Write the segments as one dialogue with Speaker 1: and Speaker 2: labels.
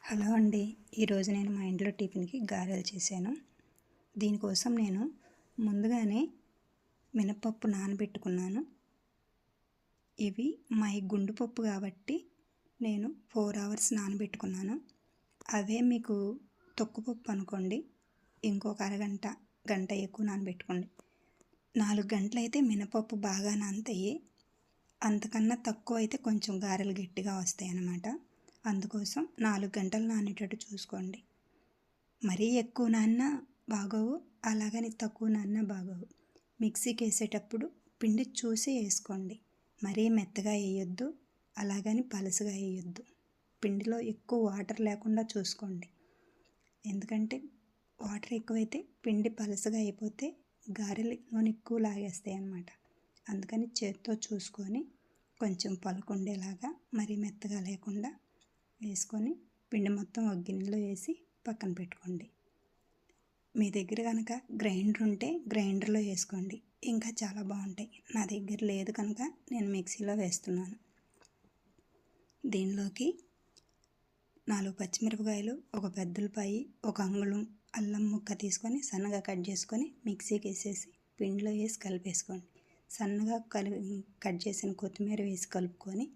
Speaker 1: Hello అండి. ఈరోజు నేను మా ఇంట్లో టిఫిన్కి గారెలు చేశాను. దీనికోసం నేను ముందుగానే మినపప్పు నానబెట్టుకున్నాను. ఇవి మా గుండు పప్పు కాబట్టి నేను 4 అవర్స్ నానబెట్టుకున్నాను. అవే మీకు తొక్కుపప్పు అనుకోండి, ఇంకొక అరగంట గంట ఎక్కువ నానబెట్టుకోండి. 4 గంటలు అయితే మినపప్పు బాగా నానతాయి. అంతకన్నా తక్కువ అయితే కొంచెం గారెలు గట్టిగా వస్తాయి అన్నమాట. అందుకోసం 4 గంటలు నానేటట్టు చూసుకోండి. మరీ ఎక్కువ నానినా బాగోవు, అలాగని తక్కువ నానినా బాగోవు. మిక్సీకి వేసేటప్పుడు పిండి చూసి వేసుకోండి. మరీ మెత్తగా వేయొద్దు, అలాగని పలుసుగా వేయొద్దు. పిండిలో ఎక్కువ వాటర్ లేకుండా చూసుకోండి. ఎందుకంటే వాటర్ ఎక్కువైతే పిండి పలుసుగా అయిపోతే గారెలు నూనె ఎక్కువ లాగేస్తాయి అన్నమాట. అందుకని చేత్తో చూసుకొని కొంచెం పలుకుండేలాగా, మరీ మెత్తగా లేకుండా వేసుకొని పిండి మొత్తం ఒక గిన్నెలో వేసి పక్కన పెట్టుకోండి. మీ దగ్గర కనుక గ్రైండర్ ఉంటే గ్రైండర్లో వేసుకోండి, ఇంకా చాలా బాగుంటాయి. నా దగ్గర లేదు కనుక నేను మిక్సీలో వేస్తున్నాను. దీనిలోకి 4 పచ్చిమిరపకాయలు, ఒక పెద్ద ఉల్లిపాయ, ఒక అంగుళం అల్లం ముక్క తీసుకొని సన్నగా కట్ చేసుకొని మిక్సీకి వేసేసి పిండిలో వేసి కలిపేసుకోండి. సన్నగా కట్ చేసిన కొత్తిమీర వేసి కలుపుకొని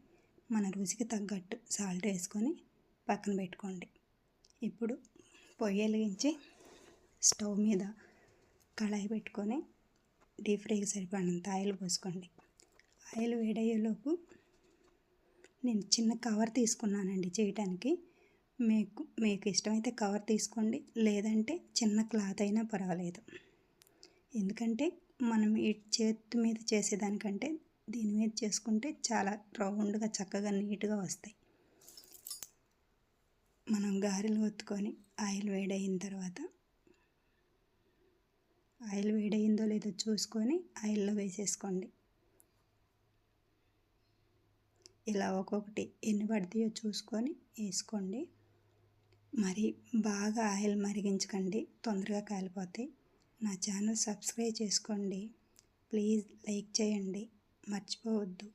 Speaker 1: మన రుచికి తగ్గట్టు సాల్ట్ వేసుకొని పక్కన పెట్టుకోండి. ఇప్పుడు పొయ్యి వెలిగించి స్టవ్ మీద కళాయి పెట్టుకొని డీప్ ఫ్రైకి సరిపడినంత ఆయిల్ పోసుకోండి. ఆయిల్ వేడయ్యేలోపు నేను చిన్న కవర్ తీసుకున్నానండి చేయటానికి. మీకు ఇష్టమైతే కవర్ తీసుకోండి, లేదంటే చిన్న క్లాత్ అయినా పర్వాలేదు. ఎందుకంటే మనం ఈ చేతి మీద చేసేదానికంటే దీని మీద చేసుకుంటే చాలా రౌండ్గా చక్కగా నీట్గా వస్తాయి. మనం గారెలు ఒత్తుకొని ఆయిల్ వేడైన తర్వాత ఆయిల్ వేడైందో లేదో చూసుకొని ఆయిల్లో వేసేసుకోండి. ఇలా ఒక్కొక్కటి ఎన్ని పడతాయో చూసుకొని వేసుకోండి. మరి బాగా ఆయిల్ మరిగించకండి, తొందరగా కాలిపోతాయి. నా ఛానల్ సబ్స్క్రైబ్ చేసుకోండి, ప్లీజ్ లైక్ చేయండి, మర్చిపోవద్దు.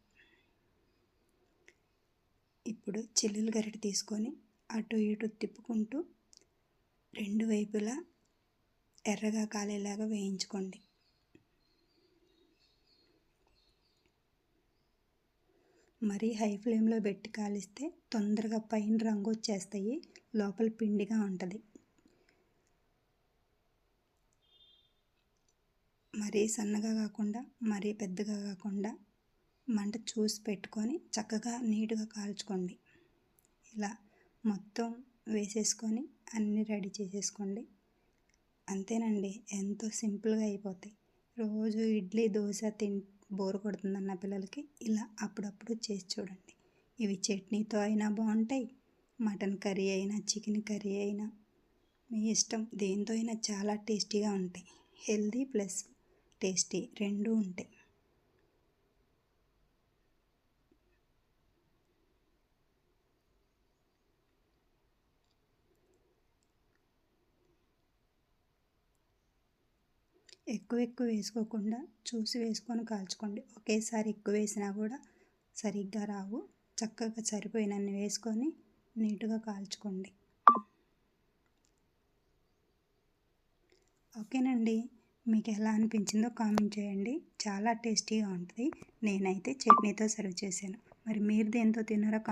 Speaker 1: ఇప్పుడు చిల్లులు గరిటె తీసుకొని అటు ఇటు తిప్పుకుంటూ 2 వైపులా ఎర్రగా కాలేలాగా వేయించుకోండి. మరీ హై ఫ్లేమ్లో పెట్టి కాలిస్తే తొందరగా పైన రంగు వచ్చేస్తాయి, లోపల పిండిగా ఉంటుంది. మరీ సన్నగా కాకుండా మరీ పెద్దగా కాకుండా మంట చూసి పెట్టుకొని చక్కగా నీట్గా కాల్చుకోండి. ఇలా మొత్తం వేసేసుకొని అన్నీ రెడీ చేసేసుకోండి. అంతేనండి, ఎంతో సింపుల్గా అయిపోతాయి. రోజు ఇడ్లీ దోశ బోర్ కొడుతుందన్న పిల్లలకి ఇలా అప్పుడప్పుడు చేసి చూడండి. ఇవి చట్నీతో అయినా బాగుంటాయి, మటన్ కర్రీ అయినా చికెన్ కర్రీ అయినా మీ ఇష్టం, దేంతో అయినా చాలా టేస్టీగా ఉంటాయి. హెల్దీ ప్లస్ టేస్టీ రెండూ ఉంటాయి. ఎక్కువ వేసుకోకుండా చూసి వేసుకొని కాల్చుకోండి. ఒకేసారి ఎక్కువ వేసినా కూడా సరిగ్గా రావు. చక్కగా సరిపోయినన్ని వేసుకొని నీట్గా కాల్చుకోండి. ఓకేనండి, మీకు ఎలా అనిపించిందో కామెంట్ చేయండి. చాలా టేస్టీగా ఉంటుంది. నేనైతే చట్నీతో సర్వ్ చేశాను. మరి మీరు దేంతో తిన్నారో